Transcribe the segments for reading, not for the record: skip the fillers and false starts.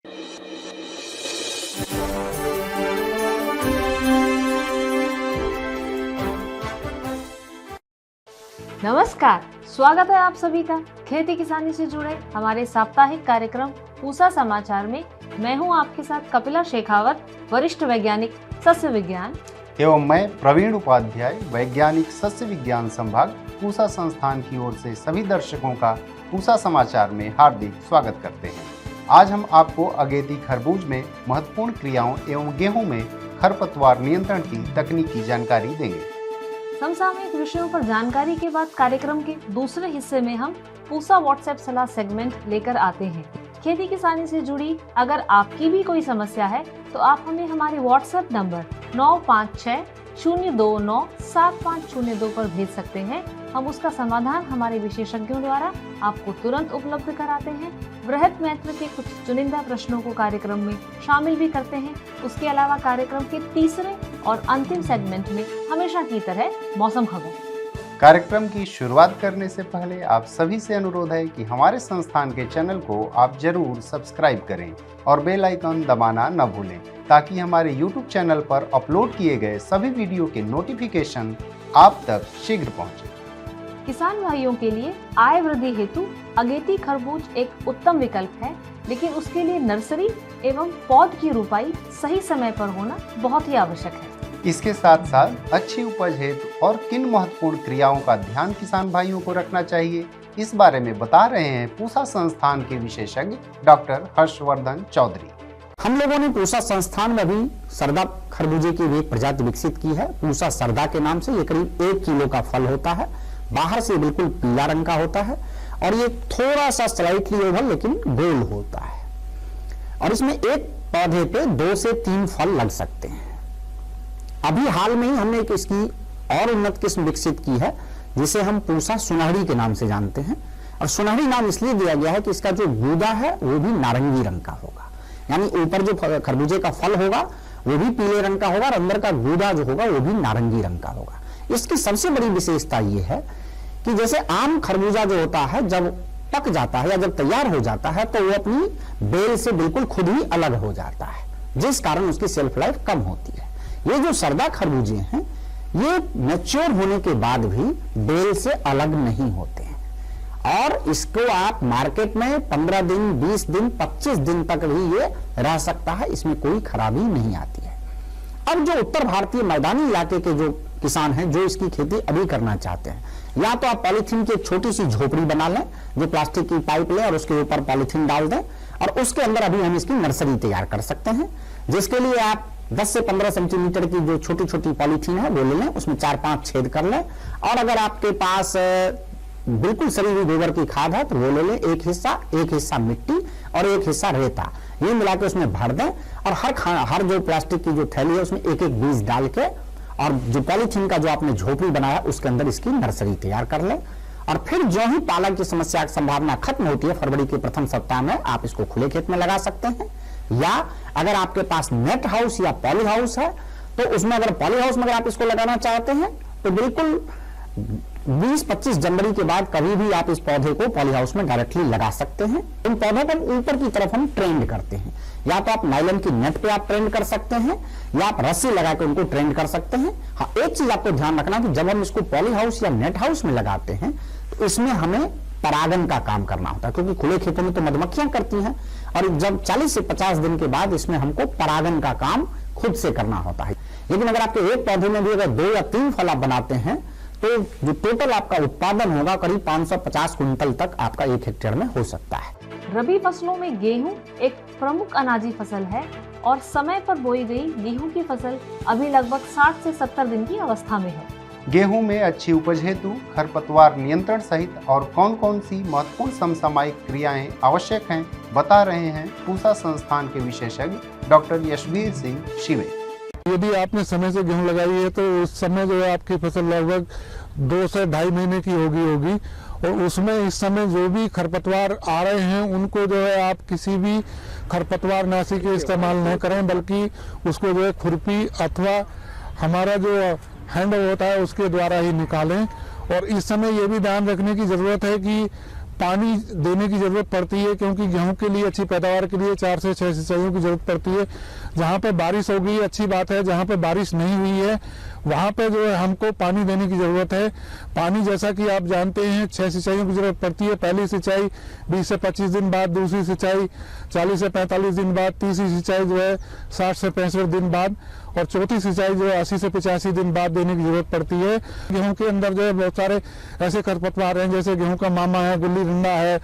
नमस्कार, स्वागत है आप सभी का खेती किसानी से जुड़े हमारे साप्ताहिक कार्यक्रम पूसा समाचार में। मैं हूं आपके साथ कपिला शेखावत, वरिष्ठ वैज्ञानिक सस्य विज्ञान, एवं मैं प्रवीण उपाध्याय, वैज्ञानिक सस्य विज्ञान संभाग पूसा संस्थान की ओर से सभी दर्शकों का पूसा समाचार में हार्दिक स्वागत करते हैं। आज हम आपको अगेती खरबूज में महत्वपूर्ण क्रियाओं एवं गेहूं में खरपतवार नियंत्रण की तकनीकी जानकारी देंगे। समसामयिक विषयों पर जानकारी के बाद कार्यक्रम के दूसरे हिस्से में हम पूसा व्हाट्सएप सलाह सेगमेंट लेकर आते हैं। खेती किसानी से जुड़ी अगर आपकी भी कोई समस्या है तो आप हमें हमारे व्हाट्सएप नंबर 9560297502 पर भेज सकते हैं। हम उसका समाधान हमारे विशेषज्ञों द्वारा आपको तुरंत उपलब्ध कराते हैं। बृहत महत्व के कुछ चुनिंदा प्रश्नों को कार्यक्रम में शामिल भी करते हैं। उसके अलावा कार्यक्रम के तीसरे और अंतिम सेगमेंट में हमेशा की तरह मौसम खबर। कार्यक्रम की शुरुआत करने से पहले आप सभी से अनुरोध है कि हमारे संस्थान के चैनल को आप जरूर सब्सक्राइब करें और बेल आइकन दबाना न भूलें, ताकि हमारे YouTube चैनल पर अपलोड किए गए सभी वीडियो के नोटिफिकेशन आप तक शीघ्र पहुंचे। किसान भाइयों के लिए आय वृद्धि हेतु अगेती खरबूज एक उत्तम विकल्प है, लेकिन उसके लिए नर्सरी एवं पौध की रुपाई सही समय पर होना बहुत ही आवश्यक है। इसके साथ साथ अच्छी उपज हेतु और किन महत्वपूर्ण क्रियाओं का ध्यान किसान भाइयों को रखना चाहिए, इस बारे में बता रहे हैं पूसा संस्थान के विशेषज्ञ डॉक्टर हर्षवर्धन चौधरी। हम लोगों ने पूसा संस्थान में भी सरदा खरबूजे की भी एक प्रजाति विकसित की है, पूसा सरदा के नाम से। ये करीब 1 किलो का फल होता है, बाहर से बिल्कुल पीला रंग का होता है और ये थोड़ा सा स्लाइटली ओवल लेकिन गोल होता है। और इसमें एक पौधे पे 2 से 3 फल लग सकते हैं। अभी हाल में ही हमने एक इसकी और उन्नत किस्म विकसित की है, जिसे हम पूसा सुनहरी के नाम से जानते हैं। और सुनहरी नाम इसलिए दिया गया है कि इसका जो गूदा है वो भी नारंगी रंग का होगा, यानी ऊपर जो खरबूजे का फल होगा वो भी पीले रंग का होगा और अंदर का गूदा जो होगा वो भी नारंगी रंग का होगा। इसकी सबसे बड़ी विशेषता ये है कि जैसे आम खरबूजा जो होता है जब पक जाता है या जब तैयार हो जाता है तो वो अपनी बेल से बिल्कुल खुद ही अलग हो जाता है, जिस कारण उसकी शेल्फ लाइफ कम होती है। ये जो सरदा खरबूजे हैं ये मैच्योर होने के बाद भी बेल से अलग नहीं होते हैं और इसको आप मार्केट में 15 दिन, 20 दिन, 25 दिन तक भी ये रह सकता है, इसमें कोई खराबी नहीं आती है। अब जो उत्तर भारतीय मैदानी इलाके के जो किसान हैं जो इसकी खेती अभी करना चाहते हैं, या तो आप पॉलीथीन की एक छोटी सी झोपड़ी बना लें, जो प्लास्टिक की पाइप लें और उसके ऊपर पॉलीथीन डाल दें और उसके अंदर अभी हम इसकी नर्सरी तैयार कर सकते हैं, जिसके लिए आप 10 से 15 सेंटीमीटर की जो छोटी छोटी पॉलीथीन है वो ले लें, उसमें 4-5 छेद कर लें और अगर आपके पास बिल्कुल सड़ी हुई गोबर की खाद है तो वो ले लें, एक हिस्सा मिट्टी और एक हिस्सा रेता, ये मिला के उसमें भर दें और हर जो प्लास्टिक की जो थैली है उसमें एक बीज डाल के और जो पॉलीथीन का जो आपने झोपड़ी बनाया उसके अंदर इसकी नर्सरी तैयार कर लें। और फिर जो ही पालक की समस्या की संभावना खत्म होती है, फरवरी के प्रथम सप्ताह में आप इसको खुले खेत में लगा सकते हैं। या अगर आपके पास नेट हाउस या पॉली हाउस है तो उसमें अगर पॉली हाउस में अगर आप इसको लगाना चाहते हैं तो बिल्कुल 20-25 जनवरी के बाद कभी भी आप इस पौधे को पॉली हाउस में डायरेक्टली लगा सकते हैं। इन पौधों को ऊपर की तरफ हम ट्रेंड करते हैं, या तो आप नायलॉन की नेट पे आप ट्रेंड कर सकते हैं या आप रस्सी लगा के उनको ट्रेंड कर सकते हैं। हाँ, एक चीज आपको ध्यान रखना कि जब हम इसको पॉली हाउस या नेट हाउस में लगाते हैं तो इसमें हमें परागन का काम करना होता है, क्योंकि खुले खेतों में तो मधुमक्खियां करती हैं और जब 40 से 50 दिन के बाद इसमें हमको परागन का काम खुद से करना होता है। लेकिन अगर आपके एक पौधे में भी अगर 2 या 3 फल आप बनाते हैं तो जो टोटल आपका उत्पादन होगा करीब 550 क्विंटल तक आपका 1 हेक्टेयर में हो सकता है। रबी फसलों में गेहूं एक प्रमुख अनाजी फसल है और समय पर बोई गई गेहूं की फसल अभी लगभग 60 से 70 दिन की अवस्था में है। गेहूं में अच्छी उपज हेतु खरपतवार नियंत्रण सहित और कौन कौन सी महत्वपूर्ण समसामयिक क्रियाएं आवश्यक हैं, बता रहे हैं पूसा संस्थान के विशेषज्ञ डॉक्टर यशवीर सिंह शिवे। यदि आपने समय से गेहूं लगाई है तो उस समय जो है आपकी फसल लगभग 2 से 2.5 महीने की होगी और उसमें इस समय जो भी खरपतवार आ रहे हैं उनको जो है आप किसी भी खरपतवार नाशी के इस्तेमाल न करें, बल्कि उसको जो है खुरपी अथवा हमारा जो हैंड होता है उसके द्वारा ही निकालें। और इस समय ये भी ध्यान रखने की ज़रूरत है कि पानी देने की जरूरत पड़ती है, क्योंकि गेहूं के लिए अच्छी पैदावार के लिए 4 से 6 सिंचाइयों की जरूरत पड़ती है। जहाँ पे बारिश हो गई अच्छी बात है, जहाँ पे बारिश नहीं हुई है वहाँ पे जो है हमको पानी देने की जरूरत है। पानी जैसा कि आप जानते हैं 6 सिंचाइयों की जरूरत पड़ती है। पहली सिंचाई 20 से 25 दिन बाद, दूसरी सिंचाई 40 से 45 दिन बाद, तीसरी सिंचाई जो है 60 से 65 दिन बाद और चौथी सिंचाई जो है 80 से 85 दिन बाद देने की जरूरत पड़ती है। गेहूं के अंदर जो है बहुत सारे ऐसे खरपतवार हैं, जैसे गेहूं का मामा है, गुल्ली डंडा है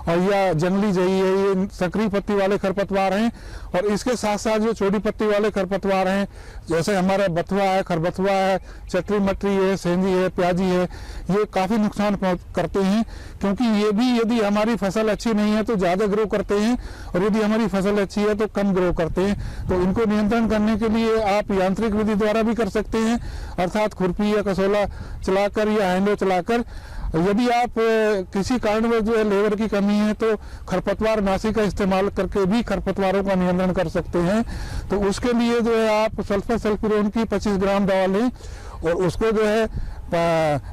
और या जंगली जई है, ये सकरी पत्ती वाले खरपतवार हैं। और इसके साथ साथ जो छोटी पत्ती वाले खरपतवार हैं, जैसे हमारा बथुआ है, खरबथुआ है, चटरी मटरी है, सेंजी है, प्याजी है, ये काफ़ी नुकसान करते हैं। क्योंकि ये भी यदि हमारी फसल अच्छी नहीं है तो ज़्यादा ग्रो करते हैं और यदि हमारी फसल अच्छी है तो कम ग्रो करते हैं। तो इनको नियंत्रण करने के लिए आप यांत्रिक विधि द्वारा भी कर सकते हैं, अर्थात खुरपी या कसोला चलाकर या हैंडो चलाकर। यदि आप किसी कारणवश जो है लेबर की कमी है तो खरपतवार नाशी का इस्तेमाल करके भी खरपतवारों का नियंत्रण कर सकते हैं। तो उसके लिए जो है आप सल्फर सल्फ्यूरोन की 25 ग्राम दवा लें और उसको जो है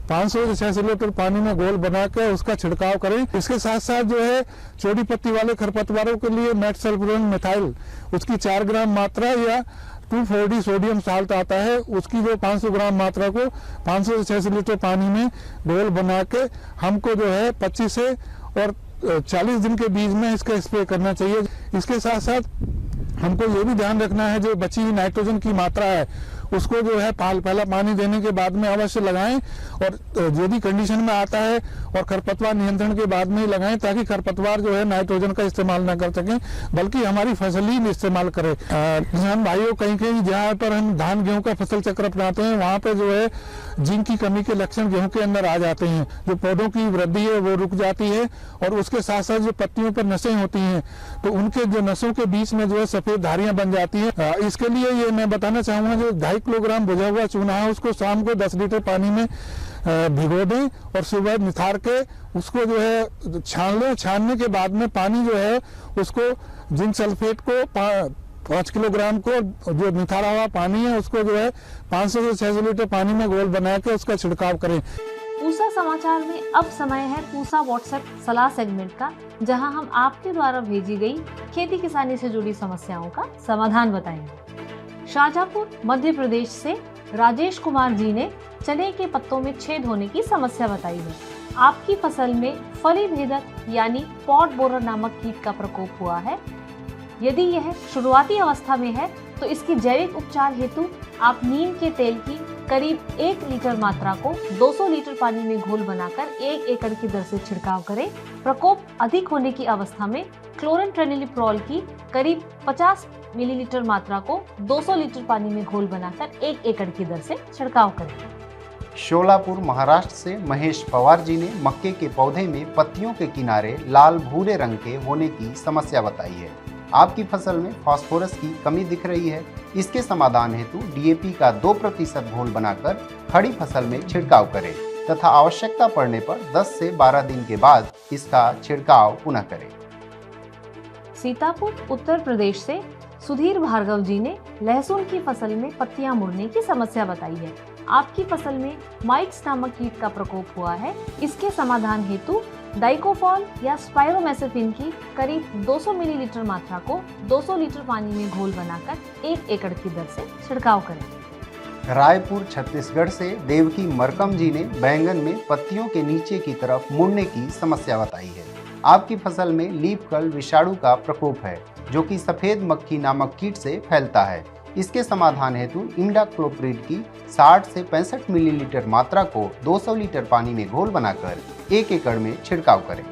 500 से 600 लीटर पानी में घोल बना के उसका छिड़काव करें। इसके साथ साथ जो है छोटी पत्ती वाले खरपतवारों के लिए मेट सल्फ्यूरोन मिथाइल उसकी 4 ग्राम मात्रा या 240 सोडियम साल्ट आता है, उसकी जो 500 ग्राम मात्रा को 500 से 600 लीटर पानी में घोल बना के हमको जो है 25 से और 40 दिन के बीच में इसका स्प्रे करना चाहिए। इसके साथ साथ हमको ये भी ध्यान रखना है जो बची हुई नाइट्रोजन की मात्रा है उसको जो है पहला पानी देने के बाद में अवश्य लगाएं और यदि कंडीशन में आता है और खरपतवार नियंत्रण के बाद में ही लगाएं, ताकि खरपतवार जो है नाइट्रोजन का इस्तेमाल न कर सकें बल्कि हमारी फसल ही इस्तेमाल करें। किसान भाइयों, कहीं कहीं जहाँ पर हम धान गेहूं का फसल चक्र अपनाते हैं वहाँ पे जो है जिंक की कमी के लक्षण गेहूं के अंदर आ जाते हैं। जो पौधों की वृद्धि है वो रुक जाती है और उसके साथ साथ जो पत्तियों पर नसें होती हैं तो उनके जो नसों के बीच में जो है सफेद धारियां बन जाती हैं। इसके लिए ये मैं बताना चाहूंगा, जो 2.5 किलोग्राम भुजा हुआ चूना है उसको शाम को 10 लीटर पानी में भिगो दें और सुबह निथार के उसको जो है छान लें। छानने के बाद में पानी जो है उसको जिंक सल्फेट को 5 किलोग्राम को जो निथारा हुआ पानी है उसको जो है 500 से 600 लीटर पानी में घोल बना के उसका छिड़काव करें। पूसा समाचार में अब समय है पूसा व्हाट्सएप सलाह सेगमेंट का, जहां हम आपके द्वारा भेजी गई खेती किसानी से जुड़ी समस्याओं का समाधान बताएंगे। शाहजहांपुर मध्य प्रदेश से राजेश कुमार जी ने चने के पत्तों में छेद होने की समस्या बताई है। आपकी फसल में फली भेदक यानी पॉट बोरर नामक कीट का प्रकोप हुआ है। यदि यह शुरुआती अवस्था में है तो इसकी जैविक उपचार हेतु आप नीम के तेल की करीब 1 लीटर मात्रा को 200 लीटर पानी में घोल बनाकर 1 एकड़ की दर से छिड़काव करें। प्रकोप अधिक होने की अवस्था में क्लोरेंट्रेनिलिप्रोल की करीब 50 मिलीलीटर मात्रा को 200 लीटर पानी में घोल बनाकर 1 एकड़ की दर से छिड़काव करें। शोलापुर महाराष्ट्र से महेश पवार जी ने मक्के के पौधे में पत्तियों के किनारे लाल भूरे रंग के होने की समस्या बताई है। आपकी फसल में फास्फोरस की कमी दिख रही है। इसके समाधान हेतु डीएपी का 2% घोल बनाकर खड़ी फसल में छिड़काव करें तथा आवश्यकता पड़ने पर 10 से 12 दिन के बाद इसका छिड़काव पुनः करें। सीतापुर उत्तर प्रदेश से सुधीर भार्गव जी ने लहसुन की फसल में पत्तियां मुड़ने की समस्या बताई है। आपकी फसल में माइट्स नामक कीट का प्रकोप हुआ है। इसके समाधान हेतु डाइकोफॉल या स्पाइरोमेसेफिन की करीब 200 मिलीलीटर मात्रा को 200 लीटर पानी में घोल बनाकर 1 एकड़ की दर से छिड़काव करें। रायपुर छत्तीसगढ़ से देवकी मरकम जी ने बैंगन में पत्तियों के नीचे की तरफ मुड़ने की समस्या बताई है। आपकी फसल में लीफ कर्ल विषाणु का प्रकोप है जो कि सफेद मक्खी नामक कीट से फैलता है। इसके समाधान हेतु इमिडाक्लोप्रिड की 60 से 65 मिलीलीटर मात्रा को 200 लीटर पानी में घोल बनाकर 1 एकड़ में छिड़काव करें।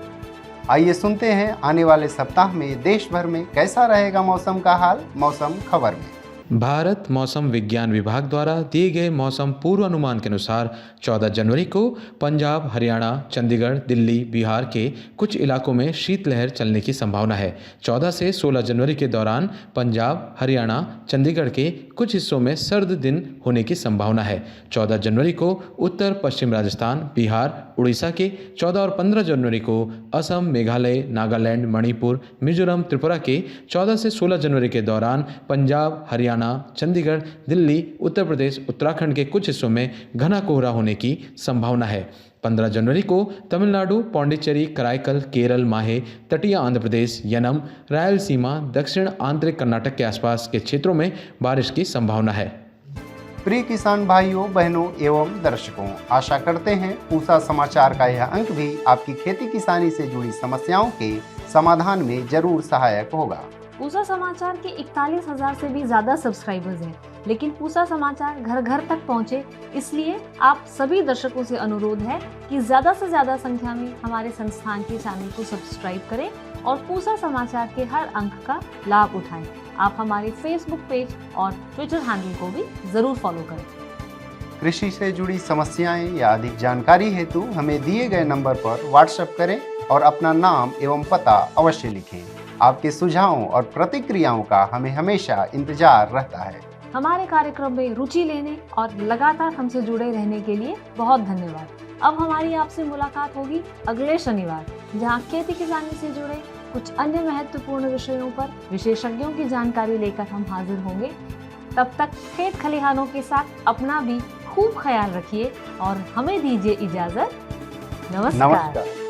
आइए सुनते हैं आने वाले सप्ताह में देश भर में कैसा रहेगा मौसम का हाल, मौसम खबर में। भारत मौसम विज्ञान विभाग द्वारा दिए गए मौसम पूर्वानुमान के अनुसार 14 जनवरी को पंजाब, हरियाणा, चंडीगढ़, दिल्ली, बिहार के कुछ इलाकों में शीतलहर चलने की संभावना है। 14 से 16 जनवरी के दौरान पंजाब, हरियाणा, चंडीगढ़ के कुछ हिस्सों में सर्द दिन होने की संभावना है। 14 जनवरी को उत्तर पश्चिम राजस्थान, बिहार, उड़ीसा के 14 और 15 जनवरी को असम, मेघालय, नागालैंड, मणिपुर, मिजोरम, त्रिपुरा के 14 से 16 जनवरी के दौरान पंजाब, हरियाणा, चंडीगढ़, दिल्ली, उत्तर प्रदेश, उत्तराखंड के कुछ हिस्सों में घना कोहरा होने की संभावना है। 15 जनवरी को तमिलनाडु, पौंडीचेरी, कराईकल, केरल, माहे, तटीय आंध्र प्रदेश, यनम, रायलसीमा, दक्षिण आंतरिक कर्नाटक के आसपास के क्षेत्रों में बारिश की संभावना है। प्रिय किसान भाइयों, बहनों एवं दर्शकों, आशा करते हैं पूसा समाचार का यह अंक भी आपकी खेती किसानी से जुड़ी समस्याओं के समाधान में जरूर सहायक होगा। पूसा समाचार के 41,000 से भी ज्यादा सब्सक्राइबर्स हैं, लेकिन पूसा समाचार घर घर तक पहुंचे, इसलिए आप सभी दर्शकों से अनुरोध है कि ज्यादा से ज्यादा संख्या में हमारे संस्थान के चैनल को सब्सक्राइब करें और पूसा समाचार के हर अंक का लाभ उठाएं। आप हमारे फेसबुक पेज और ट्विटर हैंडल को भी जरूर फॉलो करें। कृषि से जुड़ी समस्याएं या अधिक जानकारी हेतु हमें दिए गए नंबर पर व्हाट्सएप करें और अपना नाम एवं पता अवश्य लिखें। आपके सुझावों और प्रतिक्रियाओं का हमें हमेशा इंतजार रहता है। हमारे कार्यक्रम में रुचि लेने और लगातार हमसे जुड़े रहने के लिए बहुत धन्यवाद। अब हमारी आपसे मुलाकात होगी अगले शनिवार, जहां खेती किसानी से जुड़े कुछ अन्य महत्वपूर्ण विषयों पर विशेषज्ञों की जानकारी लेकर हम हाजिर होंगे। तब तक खेत खलिहानों के साथ अपना भी खूब ख्याल रखिए और हमें दीजिए इजाजत। नमस्कार।